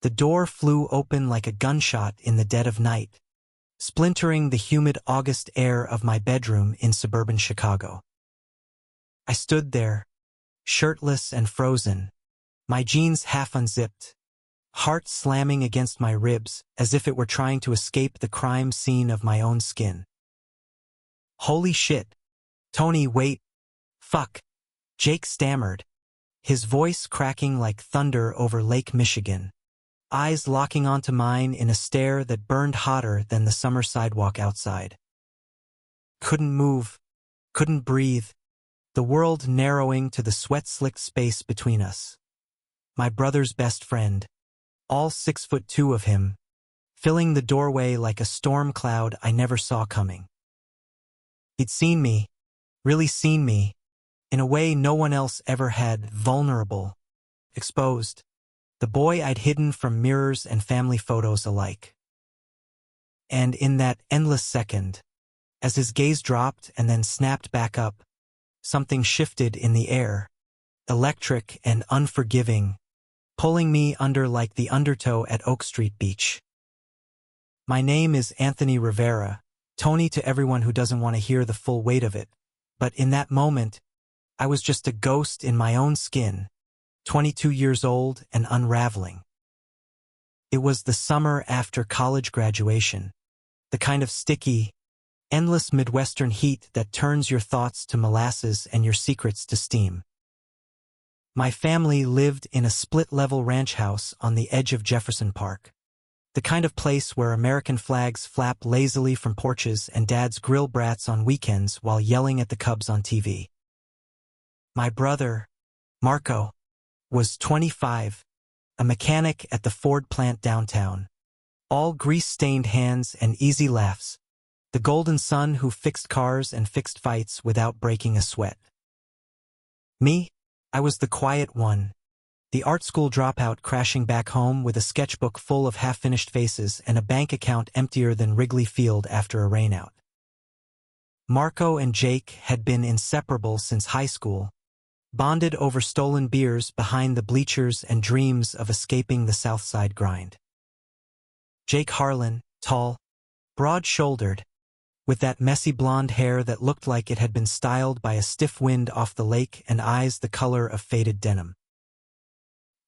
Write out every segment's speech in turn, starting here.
The door flew open like a gunshot in the dead of night, splintering the humid August air of my bedroom in suburban Chicago. I stood there, shirtless and frozen, my jeans half unzipped, heart slamming against my ribs as if it were trying to escape the crime scene of my own skin. "Holy shit. Tony, wait. Fuck," Jake stammered, his voice cracking like thunder over Lake Michigan, eyes locking onto mine in a stare that burned hotter than the summer sidewalk outside. Couldn't move, couldn't breathe, the world narrowing to the sweat-slicked space between us. My brother's best friend, all 6'2" of him, filling the doorway like a storm cloud I never saw coming. He'd seen me, really seen me, in a way no one else ever had, vulnerable, exposed, the boy I'd hidden from mirrors and family photos alike. And in that endless second, as his gaze dropped and then snapped back up, something shifted in the air, electric and unforgiving, pulling me under like the undertow at Oak Street Beach. My name is Anthony Rivera, Tony to everyone who doesn't want to hear the full weight of it, but in that moment, I was just a ghost in my own skin, 22 years old and unraveling. It was the summer after college graduation, the kind of sticky, endless Midwestern heat that turns your thoughts to molasses and your secrets to steam. My family lived in a split-level ranch house on the edge of Jefferson Park, the kind of place where American flags flap lazily from porches and dads grill brats on weekends while yelling at the Cubs on TV. My brother, Marco, was 25, a mechanic at the Ford plant downtown, all grease-stained hands and easy laughs, the golden son who fixed cars and fixed fights without breaking a sweat. Me? I was the quiet one, the art school dropout crashing back home with a sketchbook full of half-finished faces and a bank account emptier than Wrigley Field after a rainout. Marco and Jake had been inseparable since high school, bonded over stolen beers behind the bleachers and dreams of escaping the South Side grind. Jake Harlan, tall, broad-shouldered, with that messy blonde hair that looked like it had been styled by a stiff wind off the lake and eyes the color of faded denim.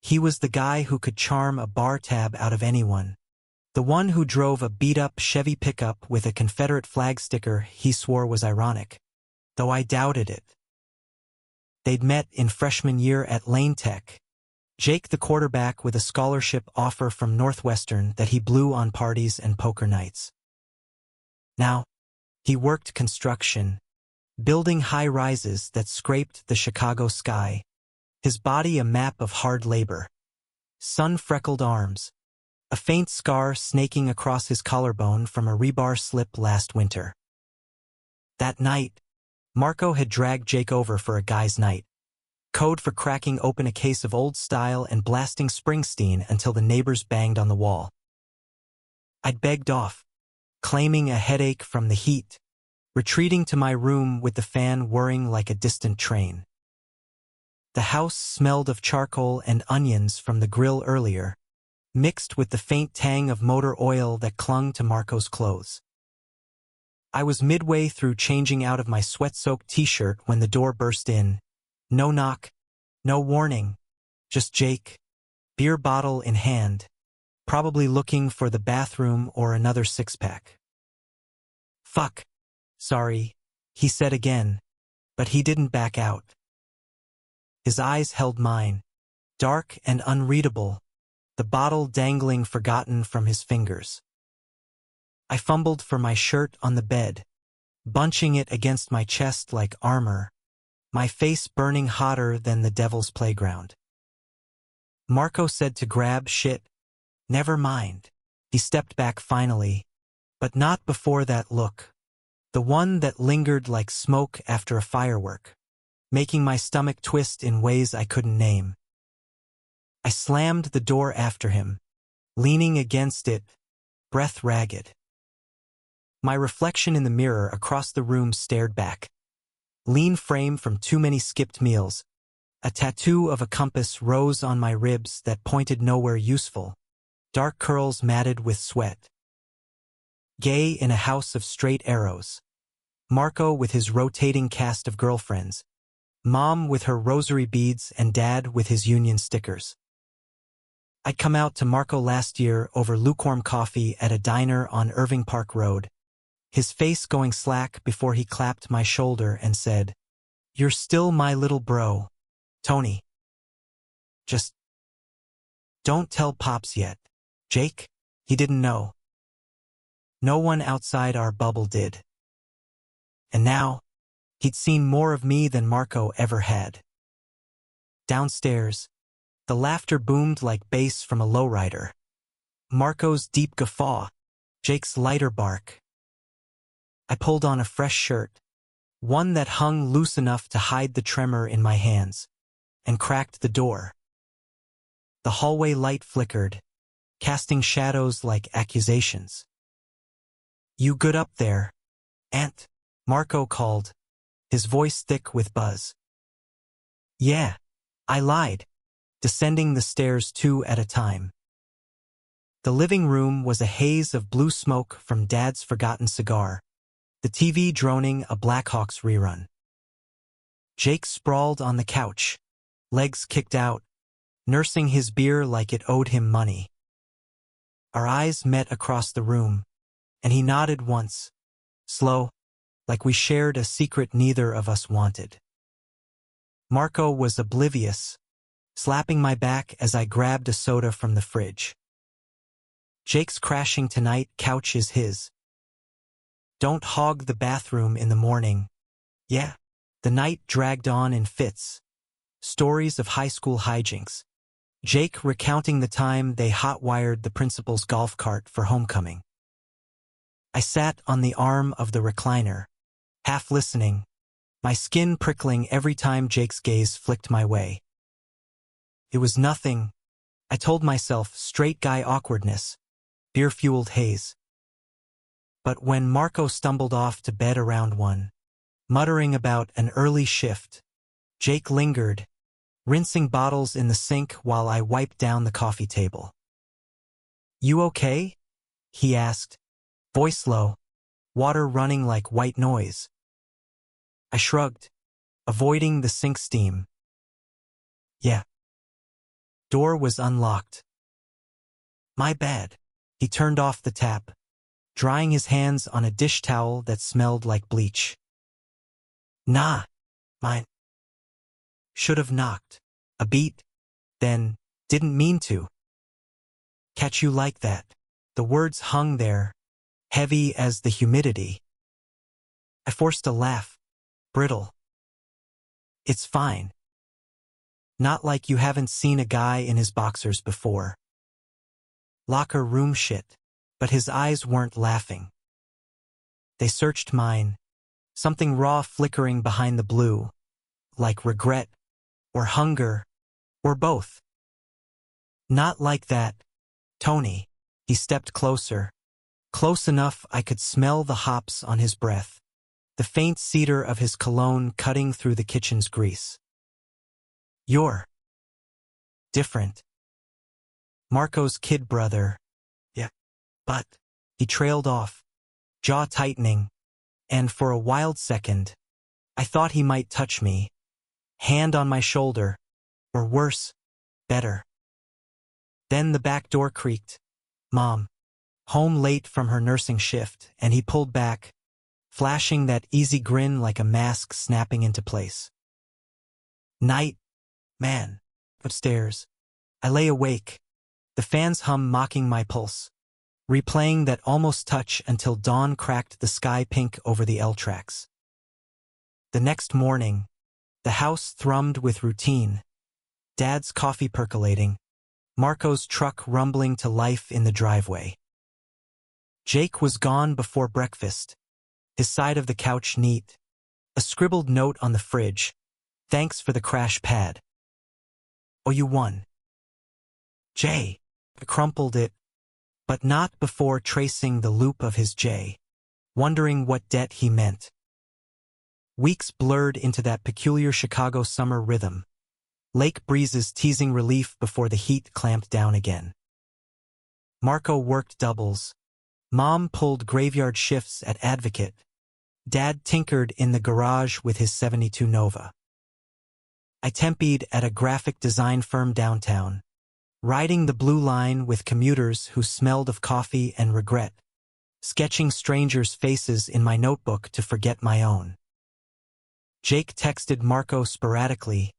He was the guy who could charm a bar tab out of anyone, the one who drove a beat-up Chevy pickup with a Confederate flag sticker he swore was ironic, though I doubted it. They'd met in freshman year at Lane Tech, Jake the quarterback with a scholarship offer from Northwestern that he blew on parties and poker nights. Now, he worked construction, building high-rises that scraped the Chicago sky, his body a map of hard labor, sun-freckled arms, a faint scar snaking across his collarbone from a rebar slip last winter. That night, Marco had dragged Jake over for a guy's night, code for cracking open a case of Old Style and blasting Springsteen until the neighbors banged on the wall. I'd begged off, claiming a headache from the heat, retreating to my room with the fan whirring like a distant train. The house smelled of charcoal and onions from the grill earlier, mixed with the faint tang of motor oil that clung to Marco's clothes. I was midway through changing out of my sweat-soaked t-shirt when the door burst in. No knock, no warning, just Jake, beer bottle in hand, probably looking for the bathroom or another six-pack. "Fuck. Sorry," he said again, but he didn't back out. His eyes held mine, dark and unreadable, the bottle dangling forgotten from his fingers. I fumbled for my shirt on the bed, bunching it against my chest like armor, my face burning hotter than the devil's playground. Marco said to grab shit. Never mind. He stepped back finally, but not before that look, the one that lingered like smoke after a firework, making my stomach twist in ways I couldn't name. I slammed the door after him, leaning against it, breath ragged. My reflection in the mirror across the room stared back. Lean frame from too many skipped meals. A tattoo of a compass rose on my ribs that pointed nowhere useful, dark curls matted with sweat. Gay in a house of straight arrows. Marco with his rotating cast of girlfriends. Mom with her rosary beads and Dad with his union stickers. I'd come out to Marco last year over lukewarm coffee at a diner on Irving Park Road, his face going slack before he clapped my shoulder and said, "You're still my little bro, Tony. Just don't tell Pops yet, Jake." He didn't know. No one outside our bubble did. And now, he'd seen more of me than Marco ever had. Downstairs, the laughter boomed like bass from a lowrider. Marco's deep guffaw, Jake's lighter bark. I pulled on a fresh shirt, one that hung loose enough to hide the tremor in my hands, and cracked the door. The hallway light flickered, casting shadows like accusations. "You good up there, Aunt?" Marco called, his voice thick with buzz. "Yeah," I lied, descending the stairs 2 at a time. The living room was a haze of blue smoke from Dad's forgotten cigar, the TV droning a Blackhawks rerun. Jake sprawled on the couch, legs kicked out, nursing his beer like it owed him money. Our eyes met across the room, and he nodded once, slow, like we shared a secret neither of us wanted. Marco was oblivious, slapping my back as I grabbed a soda from the fridge. "Jake's crashing tonight, couch is his. Don't hog the bathroom in the morning." Yeah. The night dragged on in fits. Stories of high school hijinks. Jake recounting the time they hot-wired the principal's golf cart for homecoming. I sat on the arm of the recliner, half listening, my skin prickling every time Jake's gaze flicked my way. It was nothing, I told myself, straight guy awkwardness, beer-fueled haze. But when Marco stumbled off to bed around 1, muttering about an early shift, Jake lingered, rinsing bottles in the sink while I wiped down the coffee table. "You okay?" he asked, voice low, water running like white noise. I shrugged, avoiding the sink steam. "Yeah." Door was unlocked. "My bad." He turned off the tap, drying his hands on a dish towel that smelled like bleach. "Nah, mine. Should've knocked. A beat, then didn't mean to. Catch you like that." The words hung there, heavy as the humidity. I forced a laugh, brittle. "It's fine. Not like you haven't seen a guy in his boxers before." Locker room shit, but his eyes weren't laughing. They searched mine, something raw flickering behind the blue, like regret, or hunger, or both. "Not like that, Tony." He stepped closer, close enough I could smell the hops on his breath, the faint cedar of his cologne cutting through the kitchen's grease. "You're different. Marco's kid brother." "Yeah, but..." He trailed off, jaw tightening, and for a wild second, I thought he might touch me, hand on my shoulder, or worse, better. Then the back door creaked. Mom, home late from her nursing shift, and he pulled back, flashing that easy grin like a mask snapping into place. "Night, man." Upstairs, I lay awake, the fan's hum mocking my pulse, replaying that almost touch until dawn cracked the sky pink over the L tracks. The next morning, the house thrummed with routine, Dad's coffee percolating, Marco's truck rumbling to life in the driveway. Jake was gone before breakfast, his side of the couch neat, a scribbled note on the fridge, "Thanks for the crash pad. Oh, you won." Jay crumpled it, but not before tracing the loop of his J, wondering what debt he meant. Weeks blurred into that peculiar Chicago summer rhythm, lake breezes teasing relief before the heat clamped down again. Marco worked doubles. Mom pulled graveyard shifts at Advocate. Dad tinkered in the garage with his 72 Nova. I tempied at a graphic design firm downtown, riding the blue line with commuters who smelled of coffee and regret, sketching strangers' faces in my notebook to forget my own. Jake texted Marco sporadically,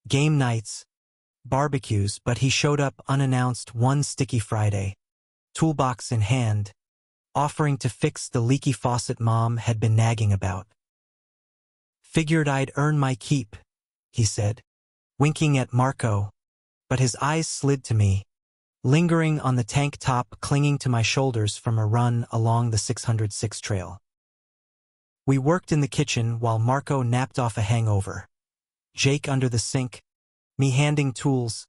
game nights, barbecues, but he showed up unannounced one sticky Friday, toolbox in hand, offering to fix the leaky faucet Mom had been nagging about. Figured I'd earn my keep, he said, winking at Marco, but his eyes slid to me, lingering on the tank top clinging to my shoulders from a run along the 606 trail. We worked in the kitchen while Marco napped off a hangover. Jake under the sink, me handing tools,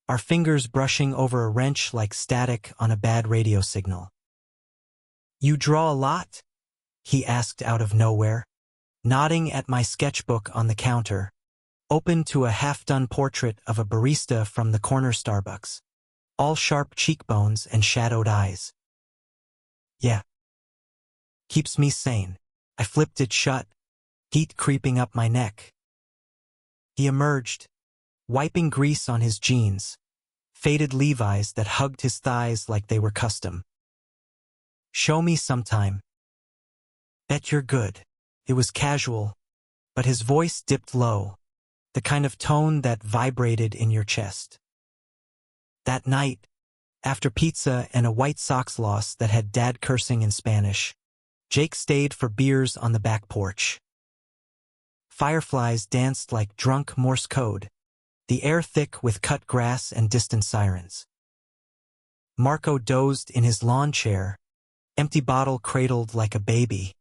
our fingers brushing over a wrench like static on a bad radio signal. "You draw a lot?" he asked out of nowhere, nodding at my sketchbook on the counter, open to a half-done portrait of a barista from the corner Starbucks, all sharp cheekbones and shadowed eyes. "Yeah." Keeps me sane. I flipped it shut, heat creeping up my neck. He emerged, wiping grease on his jeans, faded Levi's that hugged his thighs like they were custom. "Show me sometime." "Bet you're good." It was casual, but his voice dipped low, the kind of tone that vibrated in your chest. That night, after pizza and a White Sox loss that had Dad cursing in Spanish, Jake stayed for beers on the back porch. Fireflies danced like drunk Morse code, the air thick with cut grass and distant sirens. Marco dozed in his lawn chair, empty bottle cradled like a baby.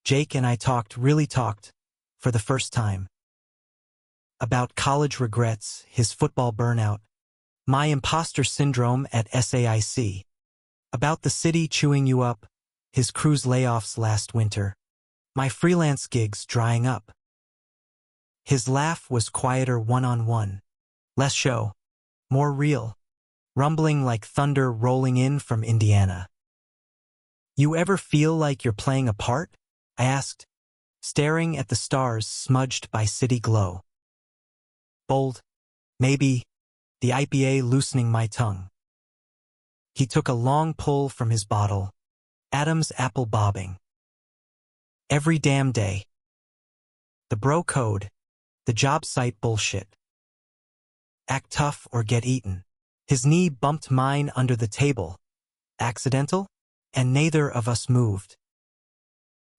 Jake and I really talked, for the first time. About college regrets, his football burnout, my imposter syndrome at SAIC. About the city chewing you up, his cruise layoffs last winter, my freelance gigs drying up. His laugh was quieter one-on-one, less show, more real, rumbling like thunder rolling in from Indiana. "You ever feel like you're playing a part?" I asked, staring at the stars smudged by city glow. "Bold, maybe," the IPA loosening my tongue. He took a long pull from his bottle, Adam's apple bobbing. "Every damn day. The bro code, the job site bullshit. Act tough or get eaten." His knee bumped mine under the table. Accidental? And neither of us moved.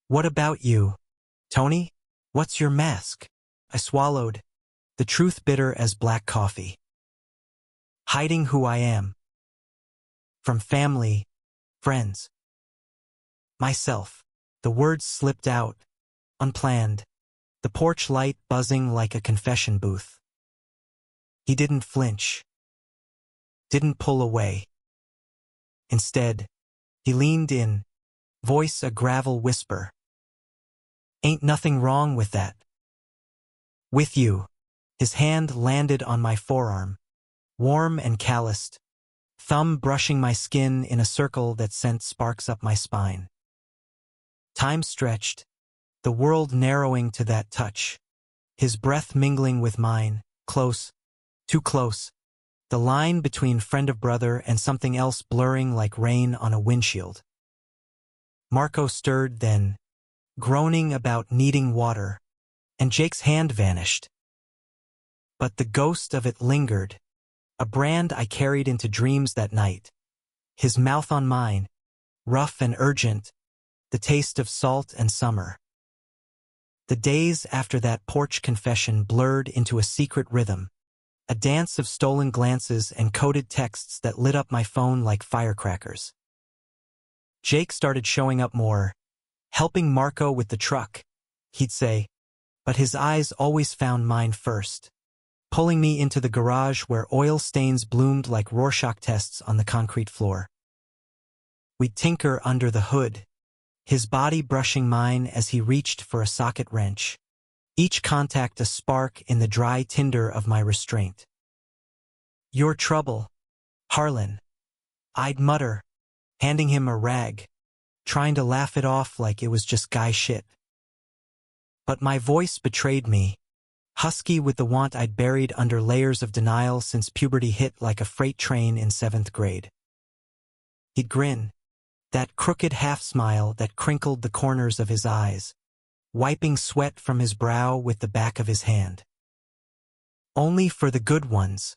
"What about you, Tony? What's your mask?" I swallowed, the truth bitter as black coffee. "Hiding who I am. From family, friends. Myself." The words slipped out, unplanned, the porch light buzzing like a confession booth. He didn't flinch. Didn't pull away. Instead, he leaned in, voice a gravel whisper. "Ain't nothing wrong with that. With you." His hand landed on my forearm, warm and calloused, thumb brushing my skin in a circle that sent sparks up my spine. Time stretched, the world narrowing to that touch, his breath mingling with mine, close, too close, the line between friend of brother and something else blurring like rain on a windshield. Marco stirred then, groaning about needing water, and Jake's hand vanished. But the ghost of it lingered, a brand I carried into dreams that night. His mouth on mine, rough and urgent, the taste of salt and summer. The days after that porch confession blurred into a secret rhythm, a dance of stolen glances and coded texts that lit up my phone like firecrackers. Jake started showing up more, helping Marco with the truck, he'd say, but his eyes always found mine first, pulling me into the garage where oil stains bloomed like Rorschach tests on the concrete floor. We'd tinker under the hood, his body brushing mine as he reached for a socket wrench, each contact a spark in the dry tinder of my restraint. "Your trouble, Harlan." I'd mutter, handing him a rag, trying to laugh it off like it was just guy shit. But my voice betrayed me, husky with the want I'd buried under layers of denial since puberty hit like a freight train in 7th grade. He'd grin, that crooked half-smile that crinkled the corners of his eyes, wiping sweat from his brow with the back of his hand. Only for the good ones,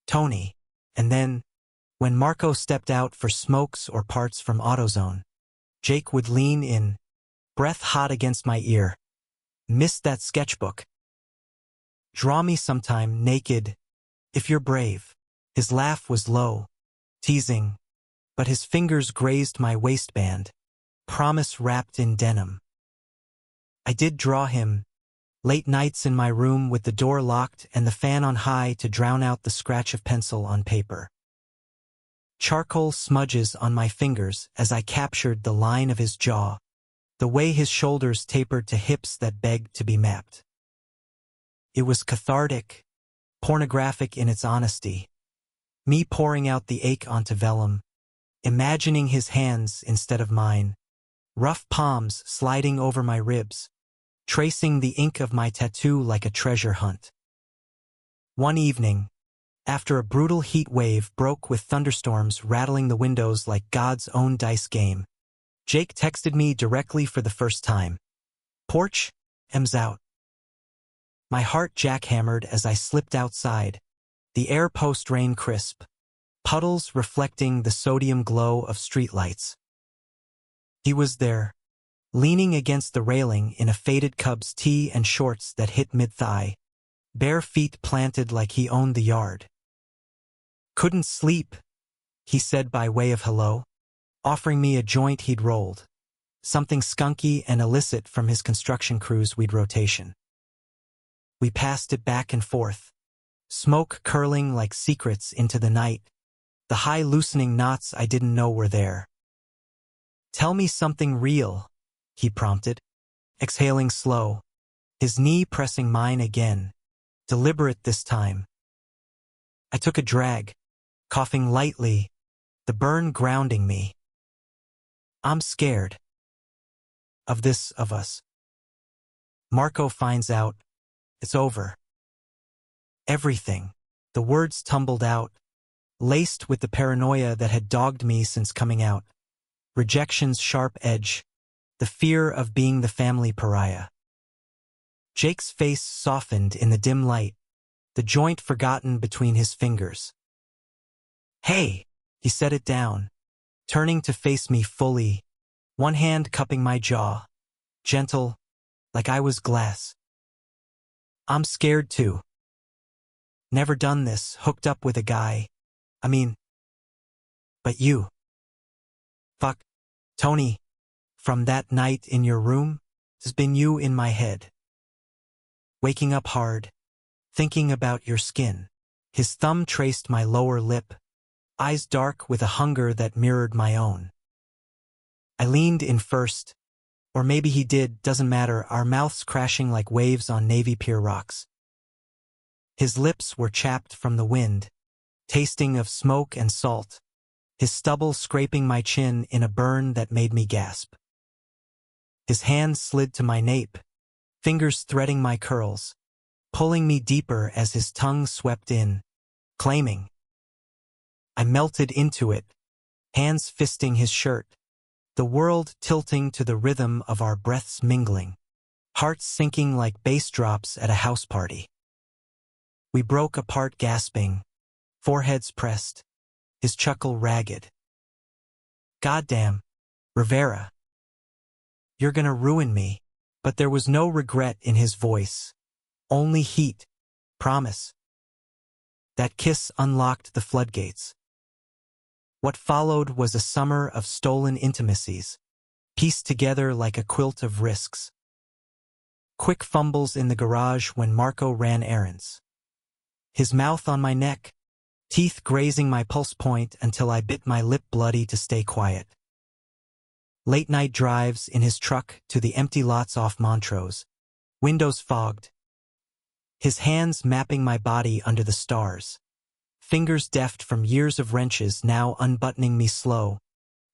Tony. And then, when Marco stepped out for smokes or parts from AutoZone, Jake would lean in, breath hot against my ear. Missed that sketchbook. Draw me sometime naked, if you're brave. His laugh was low, teasing, but his fingers grazed my waistband, promise wrapped in denim. I did draw him, late nights in my room with the door locked and the fan on high to drown out the scratch of pencil on paper. Charcoal smudges on my fingers as I captured the line of his jaw, the way his shoulders tapered to hips that begged to be mapped. It was cathartic, pornographic in its honesty. Me pouring out the ache onto vellum, imagining his hands instead of mine, rough palms sliding over my ribs, tracing the ink of my tattoo like a treasure hunt. One evening, after a brutal heat wave broke with thunderstorms rattling the windows like God's own dice game, Jake texted me directly for the first time. Porch, M's out. My heart jackhammered as I slipped outside, the air post-rain crisp, puddles reflecting the sodium glow of streetlights. He was there, leaning against the railing in a faded Cubs tee and shorts that hit mid-thigh, bare feet planted like he owned the yard. Couldn't sleep, he said by way of hello, offering me a joint he'd rolled, something skunky and illicit from his construction crews we'd rotation. We passed it back and forth, smoke curling like secrets into the night, the high loosening knots I didn't know were there. Tell me something real, he prompted, exhaling slow, his knee pressing mine again, deliberate this time. I took a drag, coughing lightly, the burn grounding me. I'm scared. Of this, of us. Marco finds out. It's over. Everything. The words tumbled out, laced with the paranoia that had dogged me since coming out. Rejection's sharp edge, the fear of being the family pariah. Jake's face softened in the dim light, the joint forgotten between his fingers. Hey, he set it down, turning to face me fully, one hand cupping my jaw, gentle, like I was glass. I'm scared too. Never done this, hooked up with a guy. But you. Fuck, Tony, from that night in your room, has been you in my head. Waking up hard, thinking about your skin. His thumb traced my lower lip, eyes dark with a hunger that mirrored my own. I leaned in first, or maybe he did, doesn't matter, our mouths crashing like waves on Navy Pier rocks. His lips were chapped from the wind, tasting of smoke and salt, his stubble scraping my chin in a burn that made me gasp. His hands slid to my nape, fingers threading my curls, pulling me deeper as his tongue swept in, claiming. I melted into it, hands fisting his shirt, the world tilting to the rhythm of our breaths mingling, hearts sinking like bass drops at a house party. We broke apart gasping, foreheads pressed, his chuckle ragged. Goddamn, Rivera. You're gonna ruin me. But there was no regret in his voice, only heat, promise. That kiss unlocked the floodgates. What followed was a summer of stolen intimacies, pieced together like a quilt of risks. Quick fumbles in the garage when Marco ran errands. His mouth on my neck, teeth grazing my pulse point until I bit my lip bloody to stay quiet. Late-night drives in his truck to the empty lots off Montrose, windows fogged. His hands mapping my body under the stars, fingers deft from years of wrenches now unbuttoning me slow,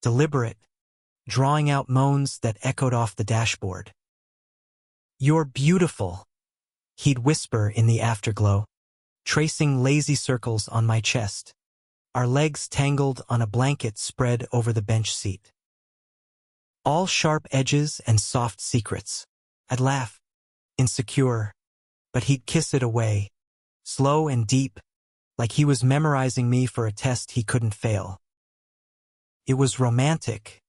deliberate, drawing out moans that echoed off the dashboard. "You're beautiful," he'd whisper in the afterglow, tracing lazy circles on my chest, our legs tangled on a blanket spread over the bench seat. All sharp edges and soft secrets. I'd laugh, insecure, but he'd kiss it away, slow and deep, like he was memorizing me for a test he couldn't fail. It was romantic,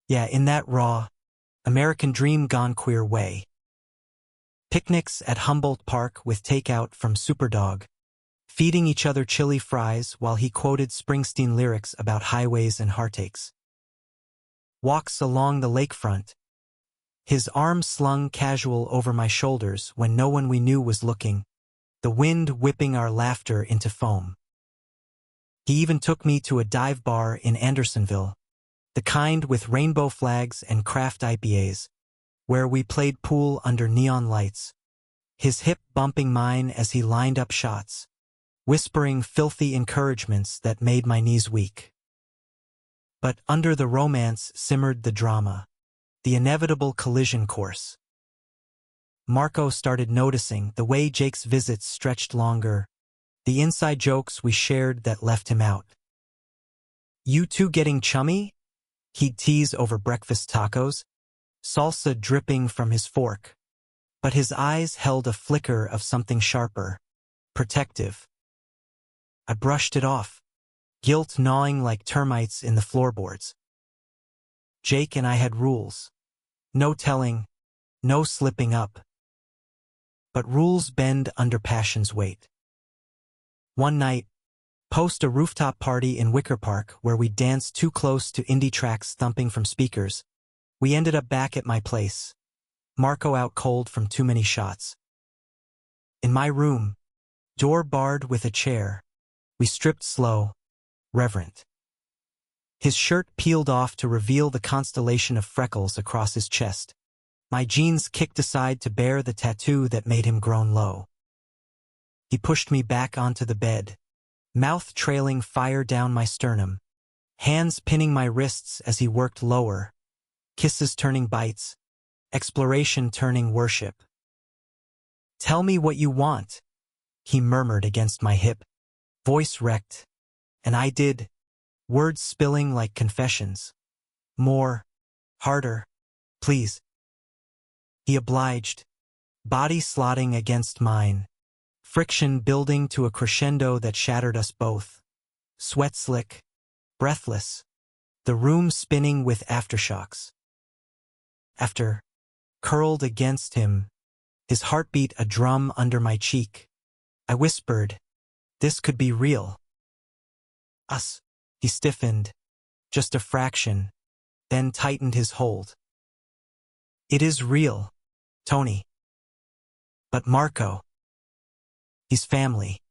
yeah, in that raw, American dream gone queer way. Picnics at Humboldt Park with takeout from Superdog, feeding each other chili fries while he quoted Springsteen lyrics about highways and heartaches. Walks along the lakefront, his arm slung casual over my shoulders when no one we knew was looking, the wind whipping our laughter into foam. He even took me to a dive bar in Andersonville, the kind with rainbow flags and craft IPAs, where we played pool under neon lights, his hip bumping mine as he lined up shots, whispering filthy encouragements that made my knees weak. But under the romance simmered the drama, the inevitable collision course. Marco started noticing the way Jake's visits stretched longer, the inside jokes we shared that left him out. "You two getting chummy?" he'd tease over breakfast tacos, salsa dripping from his fork, but his eyes held a flicker of something sharper, protective. I brushed it off, guilt gnawing like termites in the floorboards. Jake and I had rules. No telling, no slipping up. But rules bend under passion's weight. One night, post a rooftop party in Wicker Park where we danced too close to indie tracks thumping from speakers, we ended up back at my place, Marco out cold from too many shots. In my room, door barred with a chair, we stripped slow, reverent. His shirt peeled off to reveal the constellation of freckles across his chest. My jeans kicked aside to bare the tattoo that made him groan low. He pushed me back onto the bed, mouth trailing fire down my sternum, hands pinning my wrists as he worked lower, kisses turning bites, exploration turning worship. "Tell me what you want," he murmured against my hip, voice wrecked, and I did, words spilling like confessions. "More, harder, please." He obliged, body slotting against mine, friction building to a crescendo that shattered us both. Sweat slick, breathless, the room spinning with aftershocks. After, curled against him, his heartbeat a drum under my cheek, I whispered, "This could be real." "Us." He stiffened, just a fraction, then tightened his hold. "It is real, Tony. But Marco, he's family.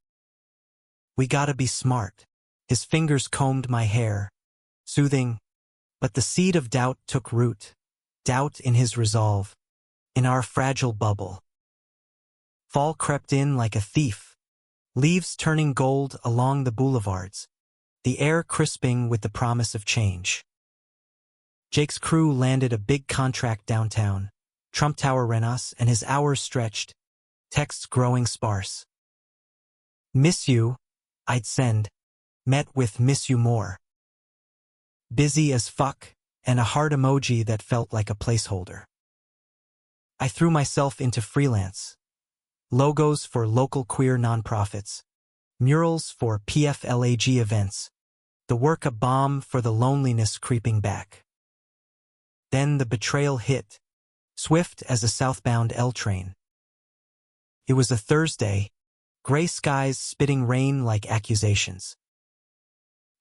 We gotta be smart." His fingers combed my hair, soothing, but the seed of doubt took root, doubt in his resolve, in our fragile bubble. Fall crept in like a thief, leaves turning gold along the boulevards, the air crisping with the promise of change. Jake's crew landed a big contract downtown, Trump Tower renos, and his hours stretched, texts growing sparse. "Miss you," I'd send, met with "miss you more." Busy as fuck, and a heart emoji that felt like a placeholder. I threw myself into freelance. Logos for local queer nonprofits, murals for PFLAG events, the work a balm for the loneliness creeping back. Then the betrayal hit, swift as a southbound L train. It was a Thursday, gray skies spitting rain like accusations.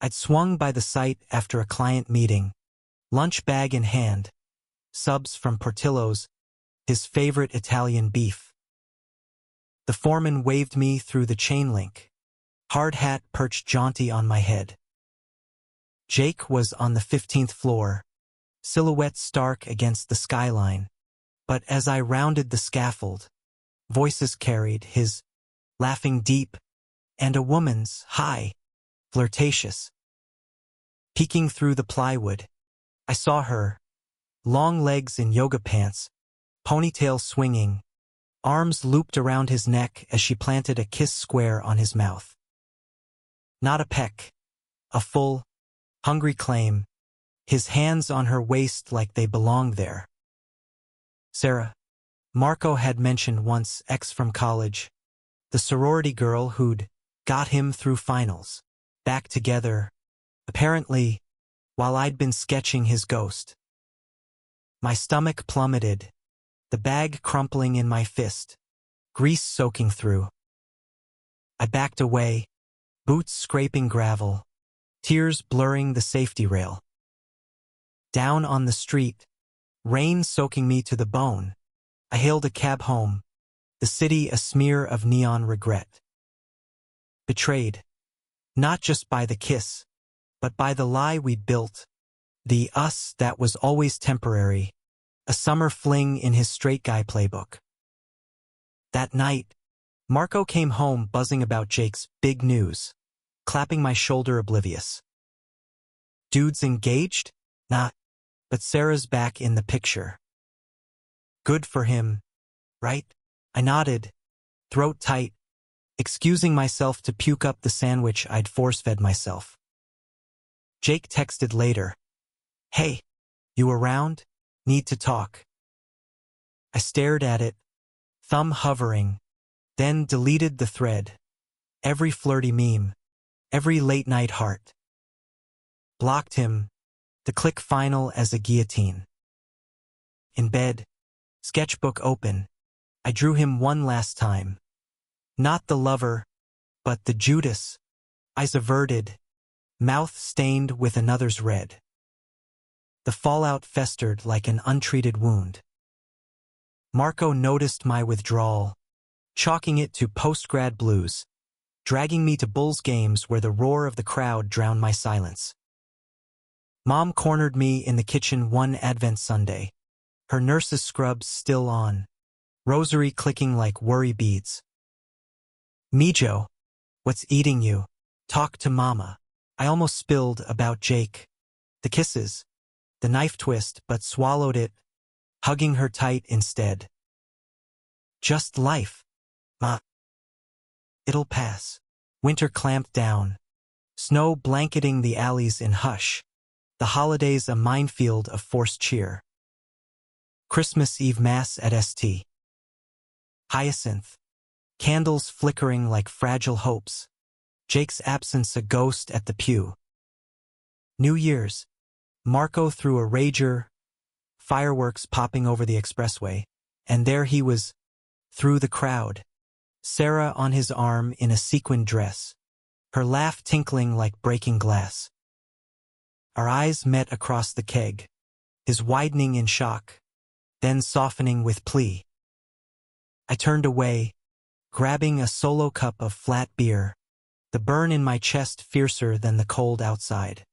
I'd swung by the site after a client meeting, lunch bag in hand, subs from Portillo's, his favorite Italian beef. The foreman waved me through the chain link, hard hat perched jaunty on my head. Jake was on the 15th floor, silhouette stark against the skyline, but as I rounded the scaffold, voices carried his laughing deep and a woman's, "Hi." flirtatious. Peeking through the plywood, I saw her, long legs in yoga pants, ponytail swinging, arms looped around his neck as she planted a kiss square on his mouth. Not a peck, a full, hungry claim, his hands on her waist like they belonged there. Sarah, Marco had mentioned once, ex from college, the sorority girl who'd got him through finals, back together, apparently, while I'd been sketching his ghost. My stomach plummeted, the bag crumpling in my fist, grease soaking through. I backed away, boots scraping gravel, tears blurring the safety rail. Down on the street, rain soaking me to the bone, I hailed a cab home, the city a smear of neon regret. Betrayed, not just by the kiss, but by the lie we'd built, the us that was always temporary, a summer fling in his straight guy playbook. That night, Marco came home buzzing about Jake's big news, clapping my shoulder oblivious. Dude's engaged? Nah, but Sarah's back in the picture. Good for him, right? I nodded, throat tight, excusing myself to puke up the sandwich I'd force-fed myself. Jake texted later. Hey, you around? Need to talk. I stared at it, thumb hovering, then deleted the thread. Every flirty meme, every late-night heart. Blocked him, the click final as a guillotine. In bed, sketchbook open, I drew him one last time. Not the lover, but the Judas, eyes averted, mouth stained with another's red. The fallout festered like an untreated wound. Marco noticed my withdrawal, chalking it to post-grad blues, dragging me to Bulls games where the roar of the crowd drowned my silence. Mom cornered me in the kitchen one Advent Sunday, her nurse's scrubs still on, rosary clicking like worry beads. Mijo, what's eating you? Talk to Mama. I almost spilled about Jake. The kisses, the knife twist, but swallowed it, hugging her tight instead. Just life, Ma. It'll pass. Winter clamped down, snow blanketing the alleys in hush, the holidays a minefield of forced cheer. Christmas Eve Mass at St. Hyacinth, candles flickering like fragile hopes, Jake's absence a ghost at the pew. New Year's, Marco threw a rager, fireworks popping over the expressway, and there he was, through the crowd, Sarah on his arm in a sequined dress, her laugh tinkling like breaking glass. Our eyes met across the keg, his widening in shock, then softening with plea. I turned away, grabbing a solo cup of flat beer, the burn in my chest fiercer than the cold outside.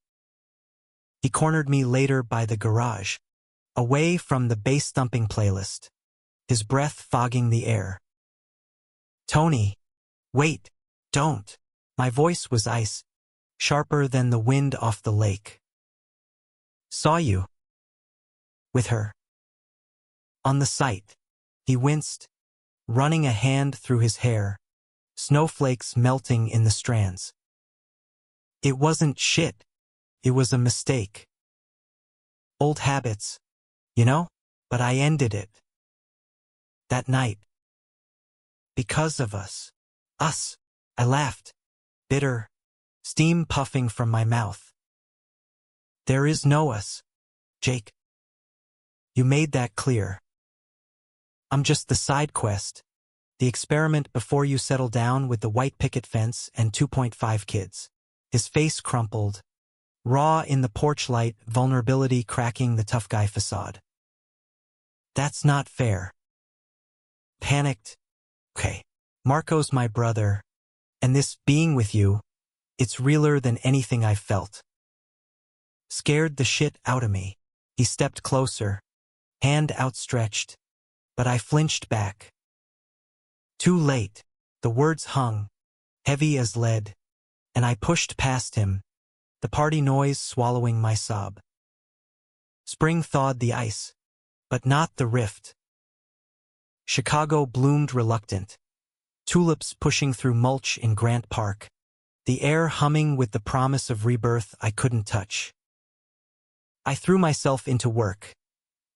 He cornered me later by the garage, away from the bass-thumping playlist, his breath fogging the air. Tony, wait, don't. My voice was ice, sharper than the wind off the lake. Saw you. With her. On the site. He winced, running a hand through his hair, snowflakes melting in the strands. It wasn't shit. It was a mistake. Old habits, you know? But I ended it. That night. Because of us. Us. I laughed. Bitter. Steam puffing from my mouth. There is no us, Jake. You made that clear. I'm just the side quest, the experiment before you settle down with the white picket fence and 2.5 kids. His face crumpled, raw in the porch light, vulnerability cracking the tough guy facade. That's not fair. Panicked. Okay, Marco's my brother, and this being with you, it's realer than anything I've felt. Scared the shit out of me. He stepped closer, hand outstretched, but I flinched back. Too late. The words hung, heavy as lead, and I pushed past him, the party noise swallowing my sob. Spring thawed the ice, but not the rift. Chicago bloomed reluctant, tulips pushing through mulch in Grant Park, the air humming with the promise of rebirth I couldn't touch. I threw myself into work,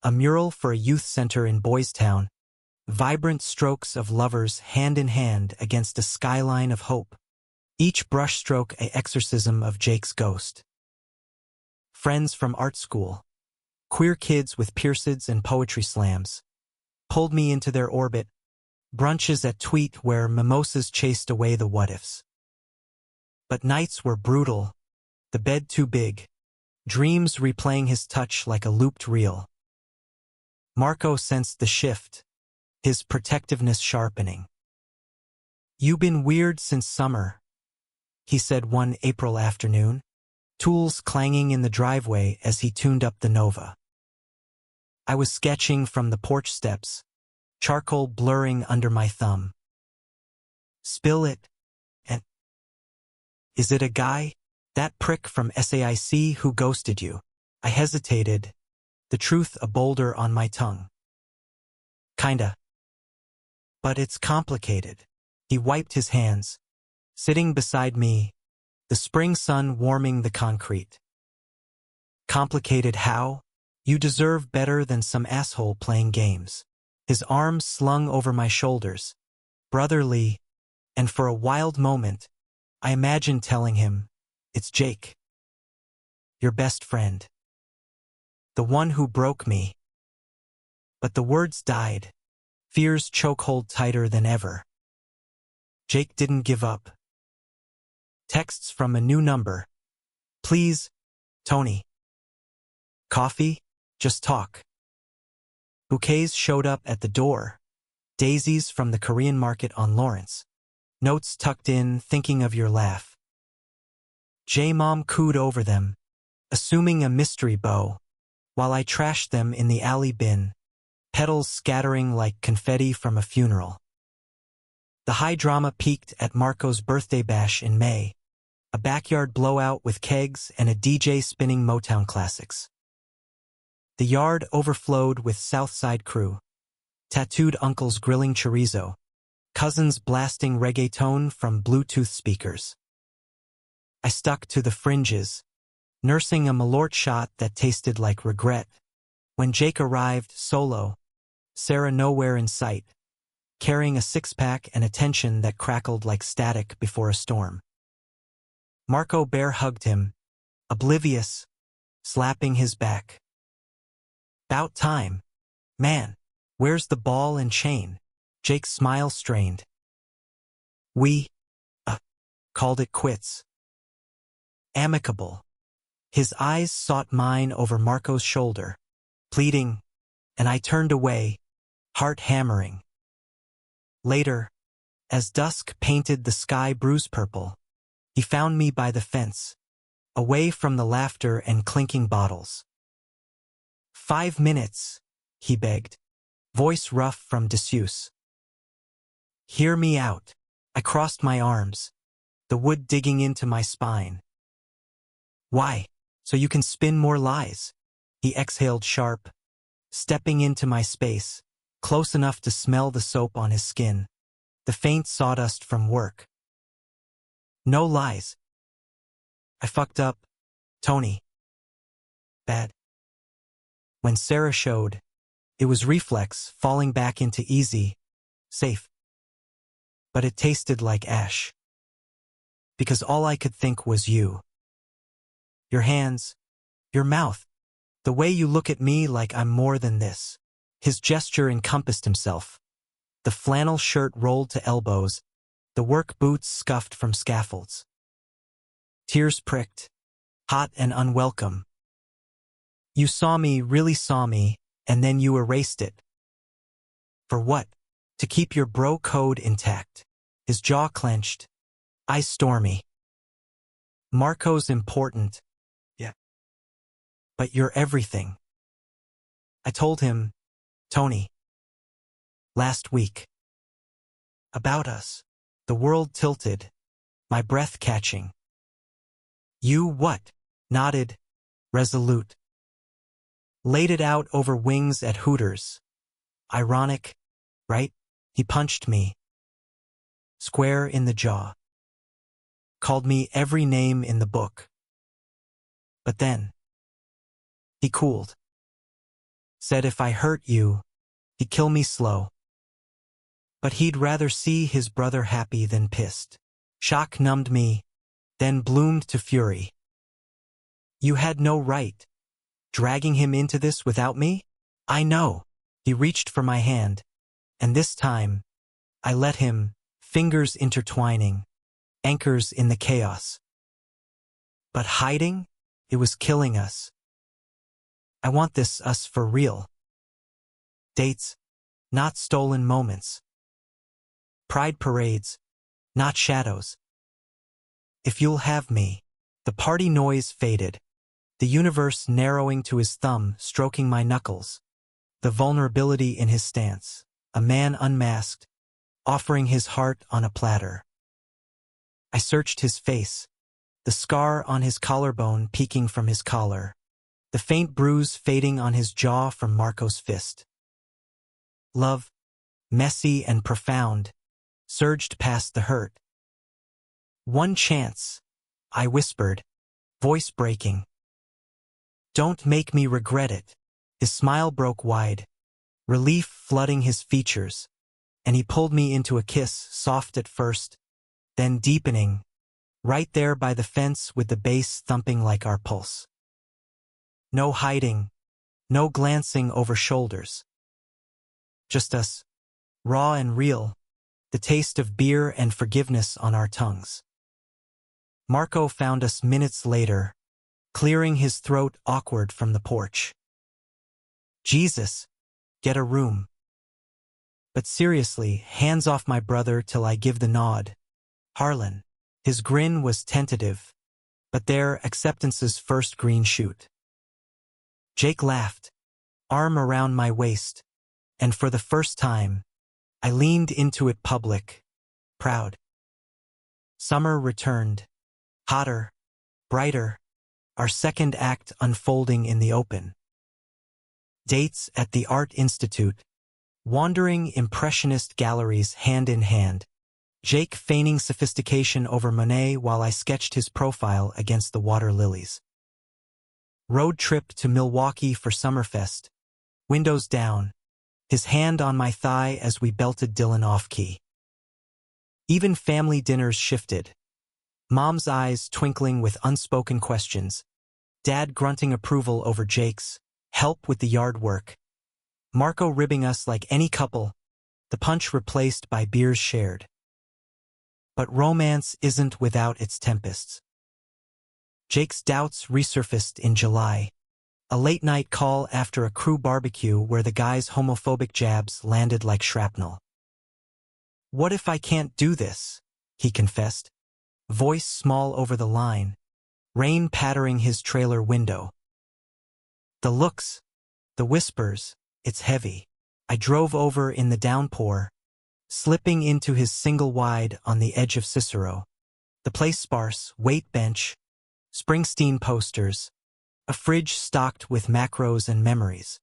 a mural for a youth center in Boys Town, vibrant strokes of lovers hand in hand against a skyline of hope, each brushstroke an exorcism of Jake's ghost. Friends from art school, queer kids with pierceds and poetry slams, pulled me into their orbit, brunches at Tweet where mimosas chased away the what-ifs. But nights were brutal, the bed too big, dreams replaying his touch like a looped reel. Marco sensed the shift, his protectiveness sharpening. "You been weird since summer," he said one April afternoon, tools clanging in the driveway as he tuned up the Nova. I was sketching from the porch steps, charcoal blurring under my thumb. "Spill it, and is it a guy? That prick from SAIC who ghosted you?" I hesitated, the truth a boulder on my tongue. "Kinda. But it's complicated." He wiped his hands, sitting beside me, the spring sun warming the concrete. "Complicated how? You deserve better than some asshole playing games." His arms slung over my shoulders, brotherly, and for a wild moment, I imagined telling him, "It's Jake. Your best friend. The one who broke me." But the words died, fear's chokehold tighter than ever. Jake didn't give up. Texts from a new number. "Please, Tony. Coffee? Just talk." Bouquets showed up at the door, daisies from the Korean market on Lawrence, notes tucked in thinking of your laugh. J-Mom cooed over them, assuming a mystery bow, while I trashed them in the alley bin, petals scattering like confetti from a funeral. The high drama peaked at Marco's birthday bash in May, a backyard blowout with kegs and a DJ spinning Motown classics. The yard overflowed with Southside crew, tattooed uncles grilling chorizo, cousins blasting reggaeton from Bluetooth speakers. I stuck to the fringes, nursing a Malort shot that tasted like regret. When Jake arrived, solo, Sarah nowhere in sight, carrying a six-pack and a tension that crackled like static before a storm. Marco bear hugged him, oblivious, slapping his back. "'Bout time. Man, where's the ball and chain?" Jake's smile strained. "We, called it quits. Amicable." His eyes sought mine over Marco's shoulder, pleading, and I turned away, heart hammering. Later, as dusk painted the sky bruise purple, he found me by the fence, away from the laughter and clinking bottles. "5 minutes, he begged, voice rough from disuse. "Hear me out." I crossed my arms, the wood digging into my spine. "Why? So you can spin more lies." He exhaled sharp, stepping into my space, close enough to smell the soap on his skin, the faint sawdust from work. "No lies. I fucked up, Tony. Bad." When Sarah showed, it was reflex falling back into easy, safe. But it tasted like ash. Because all I could think was you. Your hands, your mouth, the way you look at me like I'm more than this. His gesture encompassed himself. The flannel shirt rolled to elbows, the work boots scuffed from scaffolds. Tears pricked, hot and unwelcome. "You saw me, really saw me, and then you erased it. For what? To keep your bro code intact." His jaw clenched, eyes stormy. "Marco's important. Yeah. But you're everything." I told him, "Tony. Last week. About us." The world tilted, my breath catching. You what? Nodded, resolute. Laid it out over wings at Hooters. Ironic, right? He punched me. Square in the jaw. Called me every name in the book. But then, he cooled. Said if I hurt you, he'd kill me slow. But he'd rather see his brother happy than pissed. Shock numbed me, then bloomed to fury. You had no right, dragging him into this without me? I know. He reached for my hand, and this time, I let him, fingers intertwining, anchors in the chaos. But hiding? It was killing us. I want this us for real. Dates, not stolen moments. Pride parades, not shadows. If you'll have me. The party noise faded, the universe narrowing to his thumb, stroking my knuckles. The vulnerability in his stance, a man unmasked, offering his heart on a platter. I searched his face, the scar on his collarbone peeking from his collar, the faint bruise fading on his jaw from Marco's fist. Love, messy and profound, surged past the hurt. One chance, I whispered, voice breaking. Don't make me regret it. His smile broke wide, relief flooding his features, and he pulled me into a kiss, soft at first, then deepening, right there by the fence with the bass thumping like our pulse. No hiding, no glancing over shoulders. Just us, raw and real, the taste of beer and forgiveness on our tongues. Marco found us minutes later, clearing his throat awkward from the porch. Jesus, get a room. But seriously, hands off my brother till I give the nod. Harlan. His grin was tentative, but there acceptance's first green shoot. Jake laughed, arm around my waist, and for the first time, I leaned into it public, proud. Summer returned, hotter, brighter, our second act unfolding in the open. Dates at the Art Institute, wandering impressionist galleries hand in hand, Jake feigning sophistication over Monet while I sketched his profile against the water lilies. Road trip to Milwaukee for Summerfest, windows down, his hand on my thigh as we belted Dylan off-key. Even family dinners shifted. Mom's eyes twinkling with unspoken questions, Dad grunting approval over Jake's help with the yard work, Marco ribbing us like any couple, the punch replaced by beers shared. But romance isn't without its tempests. Jake's doubts resurfaced in July, a late-night call after a crew barbecue where the guy's homophobic jabs landed like shrapnel. What if I can't do this? He confessed, voice small over the line, rain pattering his trailer window. The looks, the whispers, it's heavy. I drove over in the downpour, slipping into his single wide on the edge of Cicero. The place sparse, weight bench, Springsteen posters, a fridge stocked with macros and memories.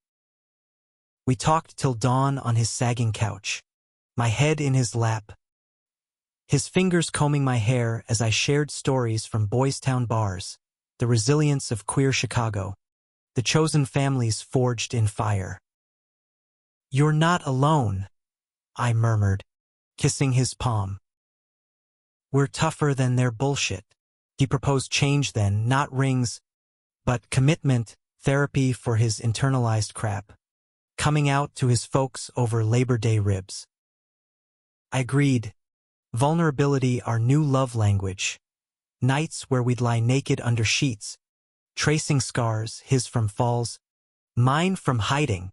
We talked till dawn on his sagging couch, my head in his lap, his fingers combing my hair as I shared stories from Boys Town bars, the resilience of queer Chicago, the chosen families forged in fire. You're not alone, I murmured, kissing his palm. We're tougher than their bullshit. He proposed change then, not rings, but commitment, therapy for his internalized crap, coming out to his folks over Labor Day ribs. I agreed. Vulnerability our new love language. Nights where we'd lie naked under sheets, tracing scars, his from falls, mine from hiding,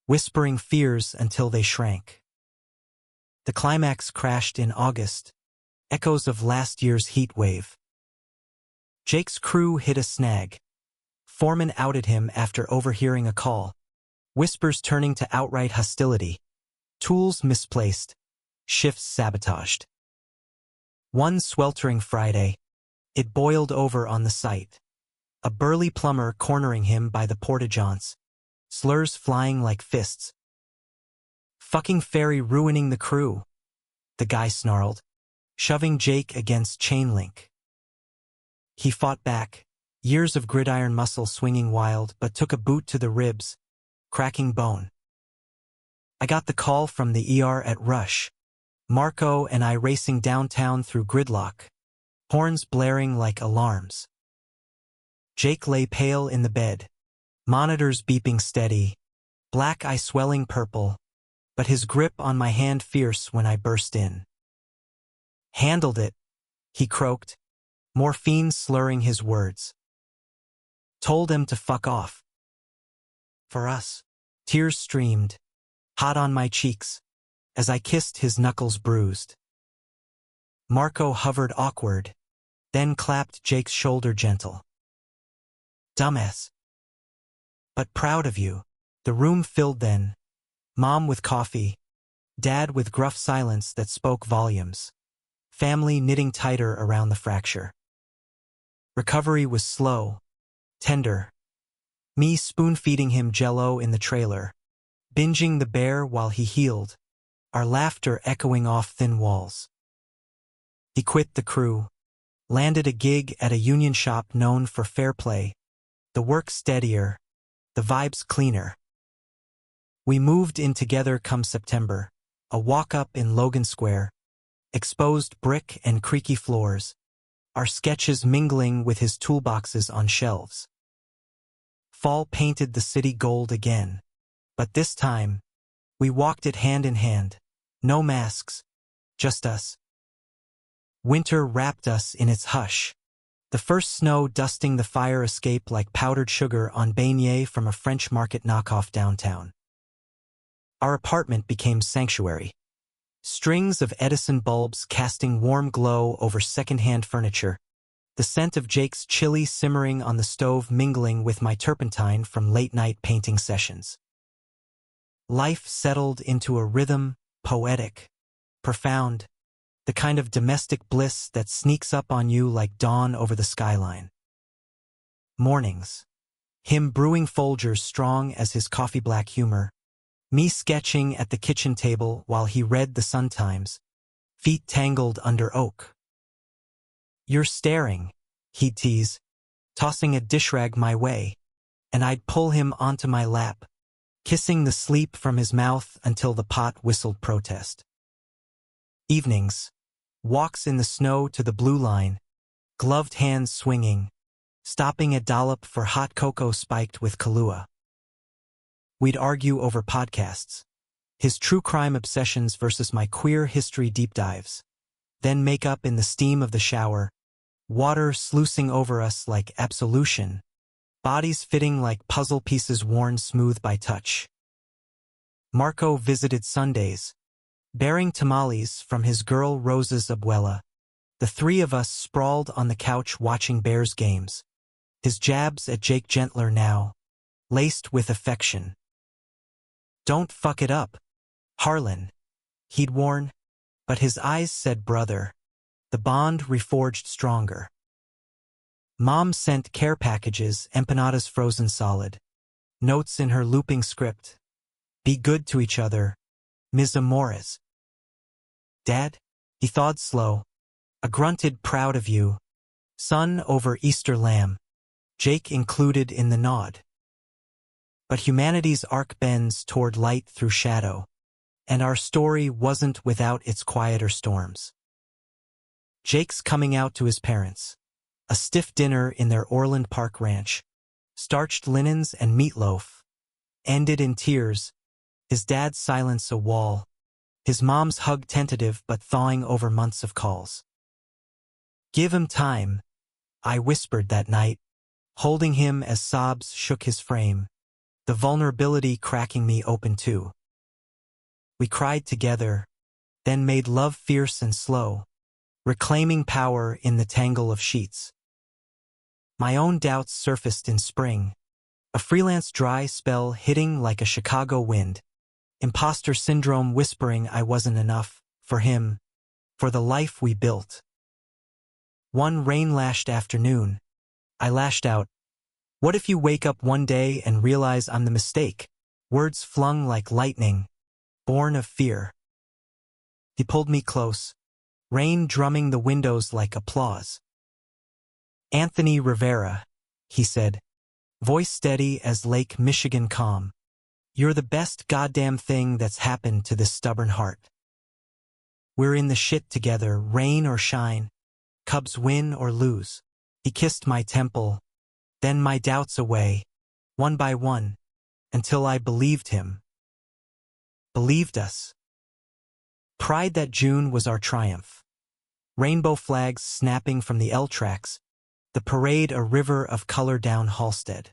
whispering fears until they shrank. The climax crashed in August, echoes of last year's heat wave. Jake's crew hit a snag. Foreman outed him after overhearing a call, whispers turning to outright hostility, tools misplaced, shifts sabotaged. One sweltering Friday, It boiled over on the site. A burly plumber cornering him by the porta-johns. Slurs flying like fists. "Fucking ferry ruining the crew," the guy snarled, shoving Jake against chain link. He fought back, years of gridiron muscle swinging wild, but took a boot to the ribs, cracking bone. I got the call from the ER at Rush. Marco and I racing downtown through gridlock, horns blaring like alarms. Jake lay pale in the bed, monitors beeping steady, black eye swelling purple, but his grip on my hand fierce when I burst in. "Handled it," he croaked, morphine slurring his words. "Told him to fuck off." For us. Tears streamed, hot on my cheeks, as I kissed his knuckles bruised. Marco hovered awkward, then clapped Jake's shoulder gentle. "Dumbass. But proud of you." The room filled then, Mom with coffee, Dad with gruff silence that spoke volumes, family knitting tighter around the fracture. Recovery was slow, tender. Me spoon-feeding him Jell-O in the trailer, binging the bear while he healed, our laughter echoing off thin walls. He quit the crew, landed a gig at a union shop known for fair play, the work steadier, the vibes cleaner. We moved in together come September, a walk-up in Logan Square, exposed brick and creaky floors, our sketches mingling with his toolboxes on shelves. Fall painted the city gold again, but this time, we walked it hand in hand, no masks, just us. Winter wrapped us in its hush, the first snow dusting the fire escape like powdered sugar on beignets from a French market knockoff downtown. Our apartment became sanctuary. Strings of Edison bulbs casting warm glow over second-hand furniture, the scent of Jake's chili simmering on the stove mingling with my turpentine from late-night painting sessions. Life settled into a rhythm, poetic, profound, the kind of domestic bliss that sneaks up on you like dawn over the skyline. Mornings. Him brewing Folgers strong as his coffee-black humor, me sketching at the kitchen table while he read the Sun-Times, feet tangled under oak. "You're staring," he'd tease, tossing a dish rag my way, and I'd pull him onto my lap, kissing the sleep from his mouth until the pot whistled protest. Evenings. Walks in the snow to the blue line, gloved hands swinging, stopping a dollop for hot cocoa spiked with Kahlua. We'd argue over podcasts, his true crime obsessions versus my queer history deep dives, then make up in the steam of the shower, water sluicing over us like absolution, bodies fitting like puzzle pieces worn smooth by touch. Marco visited Sundays, bearing tamales from his girl Rosa's abuela. The three of us sprawled on the couch watching Bears games, his jabs at Jake gentler now, laced with affection. "Don't fuck it up, Harlan," he'd warn, but his eyes said brother, the bond reforged stronger. Mom sent care packages, empanadas frozen solid, notes in her looping script, "Be good to each other, Ms. Amores." "Dad?" He thawed slow, a grunted proud of you, son over Easter lamb, Jake included in the nod. But humanity's arc bends toward light through shadow, and our story wasn't without its quieter storms. Jake's coming out to his parents, a stiff dinner in their Orland Park ranch, starched linens and meatloaf, ended in tears, his dad's silence a wall, his mom's hug tentative but thawing over months of calls. "Give him time," I whispered that night, holding him as sobs shook his frame, the vulnerability cracking me open too. We cried together, then made love fierce and slow, reclaiming power in the tangle of sheets. My own doubts surfaced in spring, a freelance dry spell hitting like a Chicago wind, imposter syndrome whispering I wasn't enough, for him, for the life we built. One rain-lashed afternoon, I lashed out, "What if you wake up one day and realize I'm the mistake?" Words flung like lightning, born of fear. He pulled me close, rain drumming the windows like applause. "Anthony Rivera," he said, voice steady as Lake Michigan calm. "You're the best goddamn thing that's happened to this stubborn heart. We're in the shit together, rain or shine, Cubs win or lose." He kissed my temple, then my doubts away, one by one, until I believed him. Believed us. Pride that June was our triumph. Rainbow flags snapping from the L tracks, the parade a river of color down Halstead.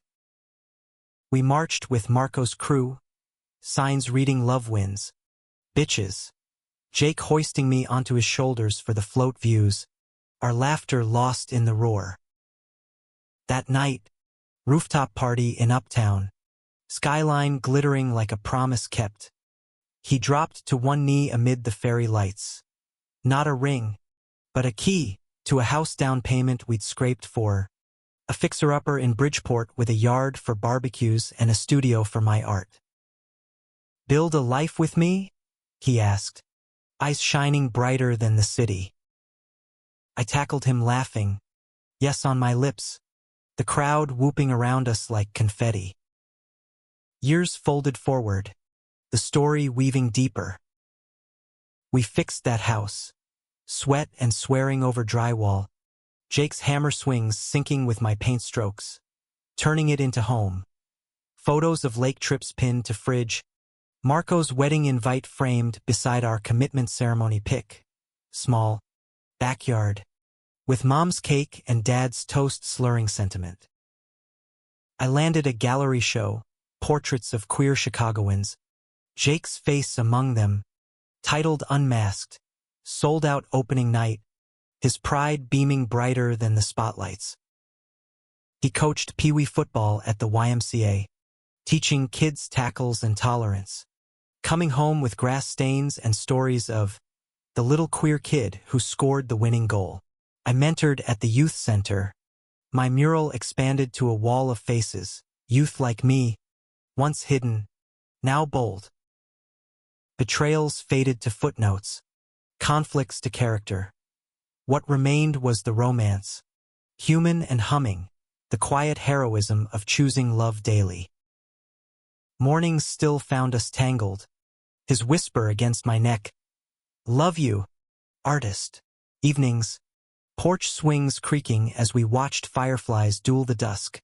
We marched with Marco's crew, signs reading "Love wins," "Bitches," Jake hoisting me onto his shoulders for the float views, our laughter lost in the roar. That night, rooftop party in Uptown, skyline glittering like a promise kept. He dropped to one knee amid the fairy lights. Not a ring, but a key to a house down payment we'd scraped for. A fixer-upper in Bridgeport with a yard for barbecues and a studio for my art. "Build a life with me?" he asked, eyes shining brighter than the city. I tackled him laughing, yes on my lips, the crowd whooping around us like confetti. Years folded forward, the story weaving deeper. We fixed that house, sweat and swearing over drywall, Jake's hammer swings syncing with my paint strokes, turning it into home. Photos of lake trips pinned to fridge, Marco's wedding invite framed beside our commitment ceremony pic. Small, backyard, with mom's cake and dad's toast slurring sentiment. I landed a gallery show, portraits of queer Chicagoans, Jake's face among them, titled Unmasked, sold out opening night, his pride beaming brighter than the spotlights. He coached Pee-wee football at the YMCA, teaching kids tackles and tolerance, coming home with grass stains and stories of the little queer kid who scored the winning goal. I mentored at the youth center. My mural expanded to a wall of faces, youth like me, once hidden, now bold. Betrayals faded to footnotes, conflicts to character. What remained was the romance, human and humming, the quiet heroism of choosing love daily. Mornings still found us tangled, his whisper against my neck, "Love you, artist." Evenings, porch swings creaking as we watched fireflies duel the dusk,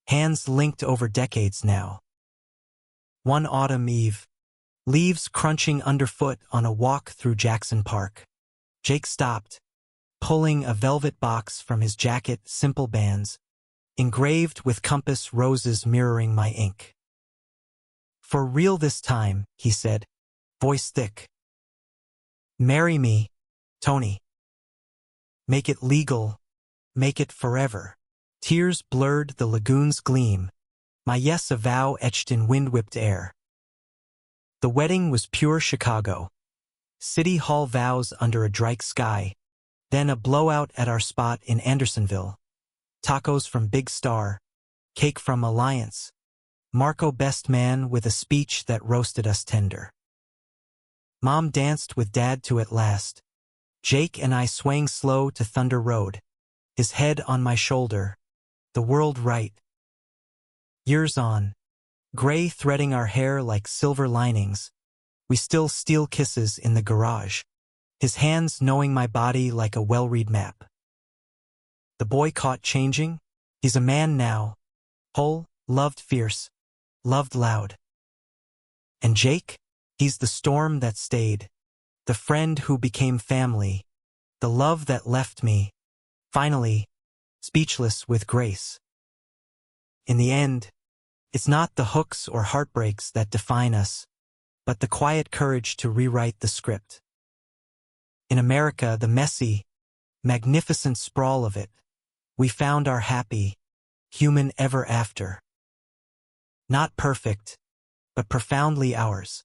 hands linked over decades now. One autumn eve, leaves crunching underfoot on a walk through Jackson Park. Jake stopped, pulling a velvet box from his jacket, simple bands, engraved with compass roses mirroring my ink. "For real this time," he said, voice thick. "Marry me, Tony. Make it legal, make it forever." Tears blurred the lagoon's gleam, my yes a vow etched in wind-whipped air. The wedding was pure Chicago. City Hall vows under a Drake sky, then a blowout at our spot in Andersonville. Tacos from Big Star, cake from Alliance, Marco best man with a speech that roasted us tender. Mom danced with Dad to it last, Jake and I swaying slow to Thunder Road, his head on my shoulder, the world right. Years on, gray threading our hair like silver linings, we still steal kisses in the garage, his hands knowing my body like a well-read map. The boy caught changing, he's a man now, whole, loved fierce, loved loud. And Jake, he's the storm that stayed, the friend who became family, the love that left me, finally, speechless with grace. In the end, it's not the hooks or heartbreaks that define us, but the quiet courage to rewrite the script. In America, the messy, magnificent sprawl of it, we found our happy, human ever after. Not perfect, but profoundly ours.